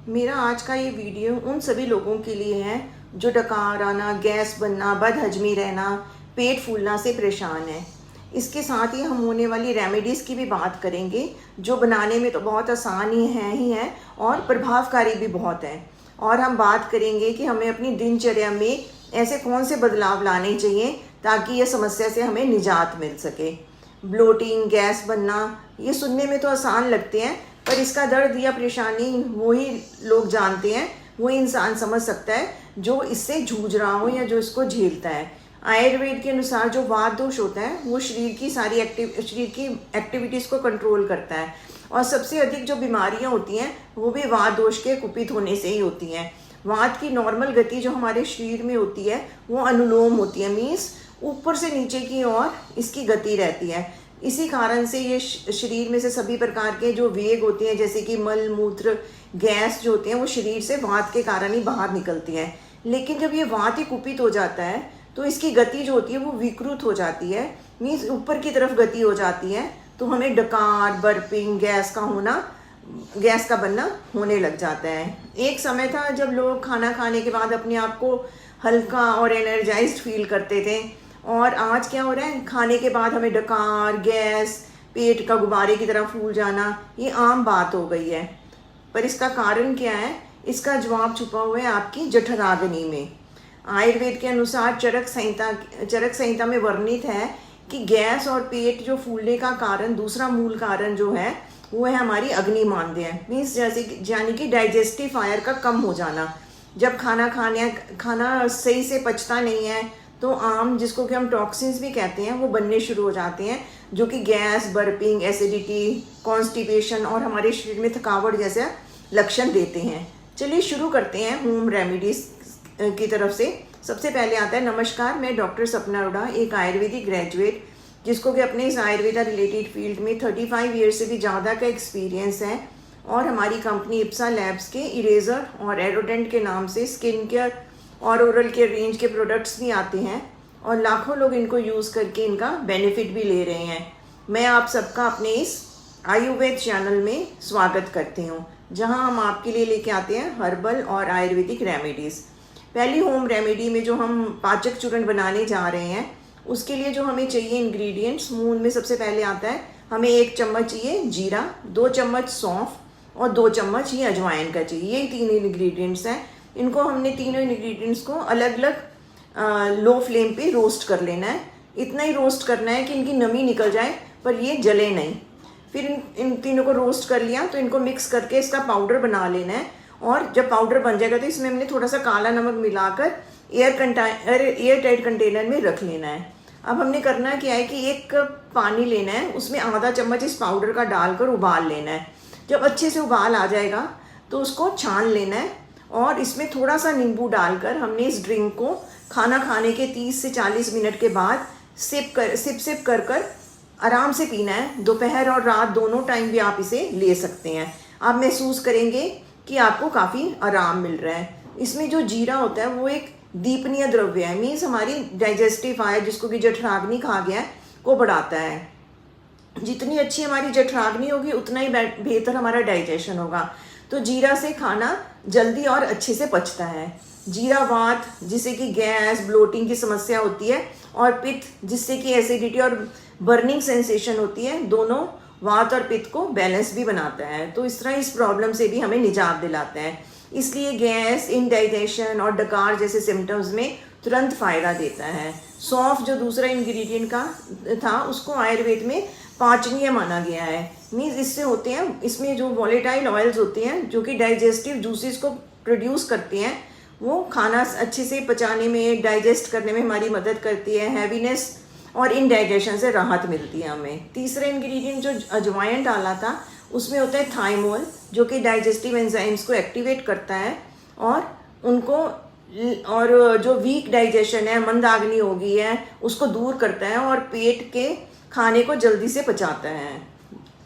मेरा आज का ये वीडियो उन सभी लोगों के लिए है जो डकार आना, गैस बनना, बदहजमी रहना, पेट फूलना से परेशान है। इसके साथ ही हम होने वाली रेमेडीज़ की भी बात करेंगे जो बनाने में तो बहुत आसान ही है और प्रभावकारी भी बहुत है। और हम बात करेंगे कि हमें अपनी दिनचर्या में ऐसे कौन से बदलाव लाने चाहिए ताकि ये समस्या से हमें निजात मिल सके। ब्लोटिंग, गैस बनना, ये सुनने में तो आसान लगते हैं, पर इसका दर्द या परेशानी वही लोग जानते हैं, वही इंसान समझ सकता है जो इससे जूझ रहा हो या जो इसको झेलता है। आयुर्वेद के अनुसार जो वात दोष होता है वो शरीर की एक्टिविटीज़ को कंट्रोल करता है, और सबसे अधिक जो बीमारियां होती हैं वो भी वात दोष के कुपित होने से ही होती हैं। वात की नॉर्मल गति जो हमारे शरीर में होती है वो अनुलोम होती है, मीन्स ऊपर से नीचे की ओर इसकी गति रहती है। इसी कारण से ये शरीर में से सभी प्रकार के जो वेग होते हैं, जैसे कि मल मूत्र, गैस जो होते हैं, वो शरीर से वात के कारण ही बाहर निकलती हैं। लेकिन जब ये वात ही कुपित हो जाता है तो इसकी गति जो होती है वो विकृत हो जाती है, मीन्स ऊपर की तरफ गति हो जाती है। तो हमें डकार, बर्पिंग, गैस का बनना होने लग जाता है। एक समय था जब लोग खाना खाने के बाद अपने आप को हल्का और एनर्जाइज्ड फील करते थे, और आज क्या हो रहा है, खाने के बाद हमें डकार, गैस, पेट का गुब्बारे की तरह फूल जाना, ये आम बात हो गई है। पर इसका कारण क्या है? इसका जवाब छुपा हुआ है आपकी जठराग्नि में। आयुर्वेद के अनुसार चरक संहिता में वर्णित है कि गैस और पेट जो फूलने का कारण, दूसरा मूल कारण जो है वो है हमारी अग्निमांद्य, मीन्स जैसे यानी कि डाइजेस्टिव फायर का कम हो जाना। जब खाना सही से पचता नहीं है तो आम, जिसको कि हम टॉक्सिन्स भी कहते हैं, वो बनने शुरू हो जाते हैं, जो कि गैस, बर्पिंग, एसिडिटी, कॉन्स्टिपेशन और हमारे शरीर में थकावट जैसे लक्षण देते हैं। चलिए शुरू करते हैं होम रेमेडीज की तरफ से। सबसे पहले आता है, नमस्कार, मैं डॉक्टर सपना अरोड़ा, एक आयुर्वेदिक ग्रेजुएट जिसको कि अपने इस आयुर्वेदा रिलेटेड फील्ड में 35 ईयर से भी ज़्यादा का एक्सपीरियंस है। और हमारी कंपनी इप्सा लैब्स के इरेजर और एरोडेंट के नाम से स्किन केयर और ओरल केयर रेंज के प्रोडक्ट्स भी आते हैं, और लाखों लोग इनको यूज़ करके इनका बेनिफिट भी ले रहे हैं। मैं आप सबका अपने इस आयुर्वेद चैनल में स्वागत करती हूँ, जहाँ हम आपके लिए लेके आते हैं हर्बल और आयुर्वेदिक रेमेडीज़। पहली होम रेमेडी में जो हम पाचक चूर्ण बनाने जा रहे हैं, उसके लिए जो हमें चाहिए इंग्रेडिएंट्स, उनमें सबसे पहले आता है हमें 1 चम्मच चाहिए जीरा, 2 चम्मच सौंफ और 2 चम्मच ही अजवाइन का चाहिए। यही 3 इंग्रेडिएंट्स हैं। इनको हमने तीनों इंग्रेडिएंट्स को अलग अलग लो फ्लेम पे रोस्ट कर लेना है। इतना ही रोस्ट करना है कि इनकी नमी निकल जाए पर ये जले नहीं। फिर इन तीनों को रोस्ट कर लिया तो इनको मिक्स करके इसका पाउडर बना लेना है। और जब पाउडर बन जाएगा तो इसमें हमने थोड़ा सा काला नमक मिलाकर एयर टाइट कंटेनर में रख लेना है। अब हमने करना क्या है कि 1 कप पानी लेना है, उसमें आधा चम्मच इस पाउडर का डालकर उबाल लेना है। जब अच्छे से उबाल आ जाएगा तो उसको छान लेना है, और इसमें थोड़ा सा नींबू डालकर हमने इस ड्रिंक को खाना खाने के 30 से 40 मिनट के बाद सिप कर आराम से पीना है। दोपहर और रात दोनों टाइम भी आप इसे ले सकते हैं। आप महसूस करेंगे कि आपको काफ़ी आराम मिल रहा है। इसमें जो जीरा होता है वो एक दीपनीय द्रव्य है, मीन्स हमारी डाइजेस्टिव फायर, जिसको कि जठराग्नि कहा गया है, को बढ़ाता है। जितनी अच्छी हमारी जठराग्नि होगी उतना ही बेहतर हमारा डाइजेशन होगा। तो जीरा से खाना जल्दी और अच्छे से पचता है। जीरा वात, जिससे कि गैस, ब्लोटिंग की समस्या होती है, और पित्त, जिससे कि एसिडिटी और बर्निंग सेंसेशन होती है, दोनों वात और पित्त को बैलेंस भी बनाता है। तो इस तरह इस प्रॉब्लम से भी हमें निजात दिलाता है। इसलिए गैस, इंडाइजेशन और डकार जैसे सिम्टम्स में तुरंत फ़ायदा देता है। सौंफ जो दूसरा इंग्रेडिएंट का था, उसको आयुर्वेद में पाचनीय माना गया है। मीन्स इससे होते हैं, इसमें जो वॉलेटाइल ऑयल्स होते हैं जो कि डाइजेस्टिव जूसेस को प्रोड्यूस करते हैं, वो खाना अच्छे से पचाने में, डाइजेस्ट करने में हमारी मदद करती है। हैवीनेस और इनडाइजेशन से राहत मिलती है हमें। तीसरा इंग्रेडिएंट जो अजवाइन डाला था, उसमें होता है थाइमोल, जो कि डाइजेस्टिव एंजाइम्स को एक्टिवेट करता है, और जो वीक डाइजेशन है, मंदाग्नि हो गई है, उसको दूर करता है और पेट के खाने को जल्दी से पचाता है।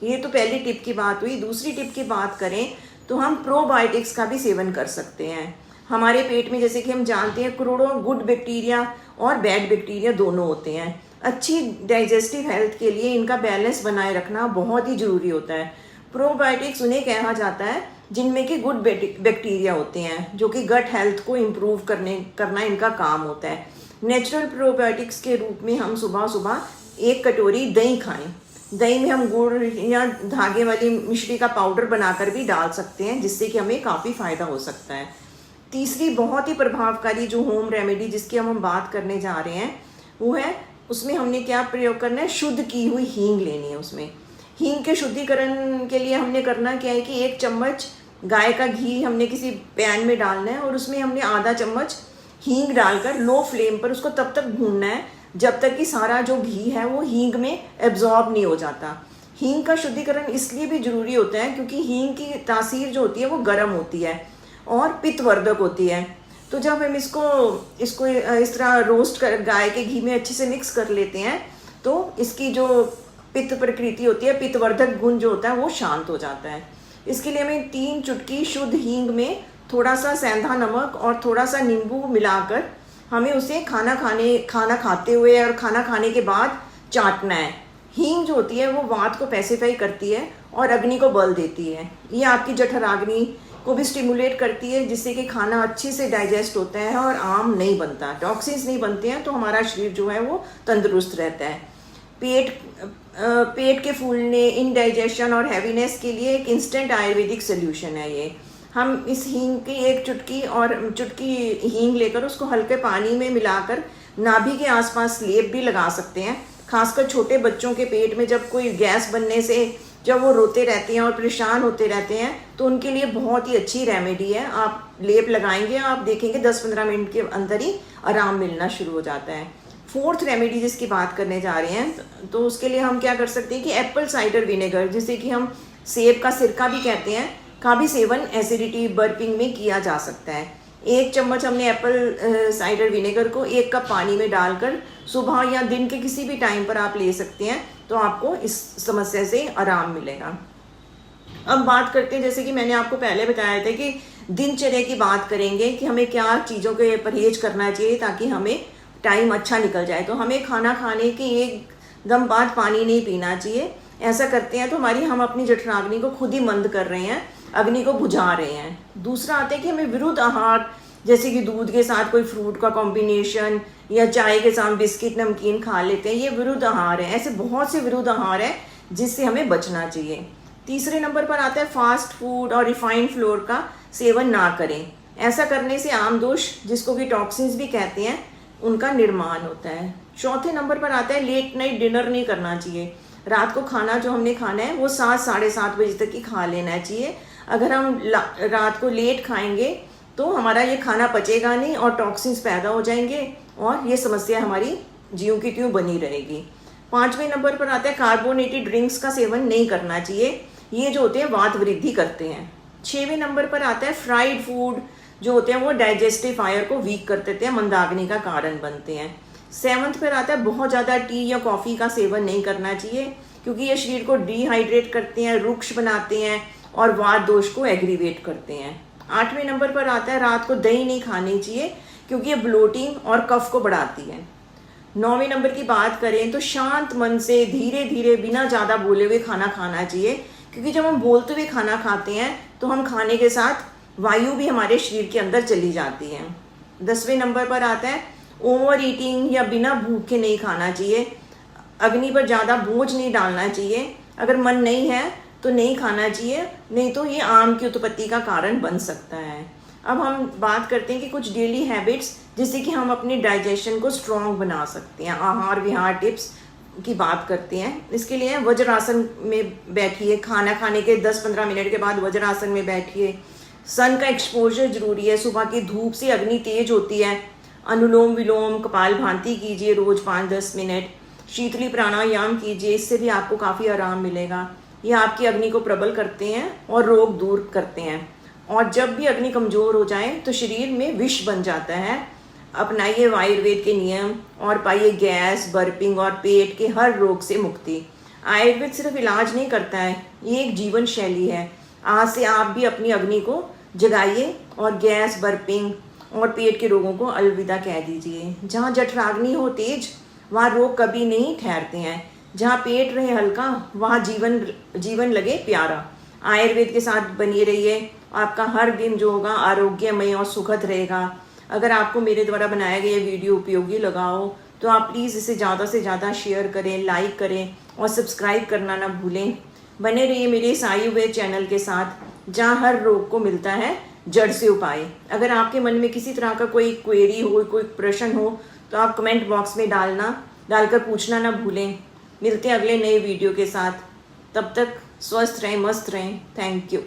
ये तो पहली टिप की बात हुई। दूसरी टिप की बात करें तो हम प्रोबायोटिक्स का भी सेवन कर सकते हैं। हमारे पेट में, जैसे कि हम जानते हैं, करोड़ों गुड बैक्टीरिया और बैड बैक्टीरिया दोनों होते हैं। अच्छी डाइजेस्टिव हेल्थ के लिए इनका बैलेंस बनाए रखना बहुत ही ज़रूरी होता है। प्रोबायोटिक्स उन्हें कहा जाता है जिनमें कि गुड बैक्टीरिया होते हैं जो कि गट हेल्थ को इम्प्रूव करना इनका काम होता है। नेचुरल प्रोबायोटिक्स के रूप में हम सुबह सुबह 1 कटोरी दही खाएं। दही में हम गुड़ या धागे वाली मिश्री का पाउडर बनाकर भी डाल सकते हैं, जिससे कि हमें काफ़ी फ़ायदा हो सकता है। तीसरी बहुत ही प्रभावकारी जो होम रेमेडी जिसकी हम बात करने जा रहे हैं वो है, उसमें हमने क्या प्रयोग करना है, शुद्ध की हुई हींग लेनी है। उसमें हींग के शुद्धिकरण के लिए हमने करना क्या है कि 1 चम्मच गाय का घी हमने किसी पैन में डालना है और उसमें हमने आधा चम्मच हींग डालकर लो फ्लेम पर उसको तब तक भूनना है जब तक कि सारा जो घी है वो हींग में एब्जॉर्ब नहीं हो जाता। हींग का शुद्धिकरण इसलिए भी ज़रूरी होता है क्योंकि हींग की तासीर जो होती है वो गर्म होती है और पित्तवर्धक होती है। तो जब हम इसको इस तरह रोस्ट कर गाय के घी में अच्छे से मिक्स कर लेते हैं तो इसकी जो पित्त प्रकृति होती है, पित्तवर्धक गुण जो होता है वो शांत हो जाता है। इसके लिए हमें 3 चुटकी शुद्ध हींग में थोड़ा सा सेंधा नमक और थोड़ा सा नींबू मिलाकर हमें उसे खाना खाते हुए और खाना खाने के बाद चाटना है। हींग जो होती है वो वात को पैसिफाई करती है और अग्नि को बल देती है। ये आपकी जठराग्नि को भी स्टिमुलेट करती है, जिससे कि खाना अच्छे से डाइजेस्ट होता है और आम नहीं बनता, टॉक्सिन्स नहीं बनते हैं, तो हमारा शरीर जो है वो तंदुरुस्त रहता है। पेट के फूलने, इनडाइजेशन और हैवीनेस के लिए एक इंस्टेंट आयुर्वेदिक सोल्यूशन है ये। हम इस हींग की 1 चुटकी हींग लेकर उसको हल्के पानी में मिलाकर नाभि के आसपास लेप भी लगा सकते हैं। खासकर छोटे बच्चों के पेट में जब कोई गैस बनने से जब वो रोते रहते हैं और परेशान होते रहते हैं तो उनके लिए बहुत ही अच्छी रेमेडी है। आप लेप लगाएंगे, आप देखेंगे 10-15 मिनट के अंदर ही आराम मिलना शुरू हो जाता है। 4th रेमेडी जिसकी बात करने जा रहे हैं तो उसके लिए हम क्या कर सकते हैं कि एप्पल साइडर विनेगर, जिसे कि हम सेब का सिरका भी कहते हैं, का भी सेवन एसिडिटी बर्पिंग में किया जा सकता है। 1 चम्मच हमने एप्पल साइडर विनेगर को 1 कप पानी में डालकर सुबह या दिन के किसी भी टाइम पर आप ले सकते हैं, तो आपको इस समस्या से आराम मिलेगा। अब बात करते हैं, जैसे कि मैंने आपको पहले बताया था कि दिनचर्या की बात करेंगे कि हमें क्या चीज़ों के परहेज करना चाहिए ताकि हमें टाइम अच्छा निकल जाए। तो हमें खाना खाने के एकदम बाद पानी नहीं पीना चाहिए। ऐसा करते हैं तो हम अपनी जठराग्नि को खुद ही मंद कर रहे हैं, अग्नि को बुझा रहे हैं। दूसरा आता है कि हमें विरुद्ध आहार, जैसे कि दूध के साथ कोई फ्रूट का कॉम्बिनेशन या चाय के साथ बिस्किट नमकीन खा लेते हैं, ये विरुद्ध आहार है। ऐसे बहुत से विरुद्ध आहार है जिससे हमें बचना चाहिए। तीसरे नंबर पर आता है फास्ट फूड और रिफाइंड फ्लोर का सेवन ना करें। ऐसा करने से आमदोष, जिसको कि टॉक्सिन्स भी कहते हैं, उनका निर्माण होता है। चौथे नंबर पर आता है लेट नाइट डिनर नहीं करना चाहिए। रात को खाना जो हमने खाना है वो 7-7:30 बजे तक ही खा लेना चाहिए। अगर हम रात को लेट खाएंगे तो हमारा ये खाना पचेगा नहीं और टॉक्सिन्स पैदा हो जाएंगे और ये समस्या हमारी ज्यों की त्यों बनी रहेगी। 5वें नंबर पर आता है कार्बोनेटेड ड्रिंक्स का सेवन नहीं करना चाहिए, ये जो होते हैं वात वृद्धि करते हैं। 6वें नंबर पर आता है फ्राइड फूड जो होते हैं वो डाइजेस्टिव फायर को वीक कर देते हैं, मंदाग्नि का कारण बनते हैं। 7th पर आता है बहुत ज़्यादा टी या कॉफ़ी का सेवन नहीं करना चाहिए क्योंकि ये शरीर को डिहाइड्रेट करते हैं, रुक्ष बनाते हैं और वात दोष को एग्रीवेट करते हैं। 8वें नंबर पर आता है रात को दही नहीं खानी चाहिए क्योंकि ये ब्लोटिंग और कफ को बढ़ाती है। 9वें नंबर की बात करें तो शांत मन से धीरे धीरे बिना ज़्यादा बोले हुए खाना खाना चाहिए क्योंकि जब हम बोलते हुए खाना खाते हैं तो हम खाने के साथ वायु भी हमारे शरीर के अंदर चली जाती है। 10वें नंबर पर आता है ओवर ईटिंग या बिना भूखे नहीं खाना चाहिए। अग्नि पर ज़्यादा बोझ नहीं डालना चाहिए। अगर मन नहीं है तो नहीं खाना चाहिए, नहीं तो ये आम की उत्पत्ति का कारण बन सकता है। अब हम बात करते हैं कि कुछ डेली हैबिट्स जिससे कि हम अपनी डाइजेशन को स्ट्रॉन्ग बना सकते हैं। आहार विहार टिप्स की बात करते हैं। इसके लिए वज्रासन में बैठिए, खाना खाने के 10-15 मिनट के बाद वज्रासन में बैठिए। सन का एक्सपोजर जरूरी है, सुबह की धूप से अग्नि तेज होती है। अनुलोम विलोम कपाल भांति कीजिए रोज 5-10 मिनट। शीतली प्राणायाम कीजिए, इससे भी आपको काफ़ी आराम मिलेगा। ये आपकी अग्नि को प्रबल करते हैं और रोग दूर करते हैं। और जब भी अग्नि कमज़ोर हो जाए तो शरीर में विष बन जाता है। अपनाइए आयुर्वेद के नियम और पाइए गैस, बर्पिंग और पेट के हर रोग से मुक्ति। आयुर्वेद सिर्फ इलाज नहीं करता है, ये एक जीवन शैली है। आज से आप भी अपनी अग्नि को जगाइए और गैस, बर्पिंग और पेट के रोगों को अलविदा कह दीजिए। जहाँ जठराग्नि हो तेज वहाँ रोग कभी नहीं ठहरते हैं। जहाँ पेट रहे हल्का वहाँ जीवन लगे प्यारा। आयुर्वेद के साथ बनिए रहिए आपका हर दिन जो होगा आरोग्यमय और सुखद रहेगा। अगर आपको मेरे द्वारा बनाया गया वीडियो उपयोगी लगा हो तो आप प्लीज़ इसे ज़्यादा से ज़्यादा शेयर करें, लाइक करें और सब्सक्राइब करना ना भूलें। बने रहिए मेरे इस आए हुए चैनल के साथ जहाँ हर रोग को मिलता है जड़ से उपाय। अगर आपके मन में किसी तरह का कोई क्वेरी हो, कोई प्रश्न हो तो आप कमेंट बॉक्स में डालकर पूछना ना भूलें। मिलते हैं अगले नए वीडियो के साथ। तब तक स्वस्थ रहें, मस्त रहें। Thank you.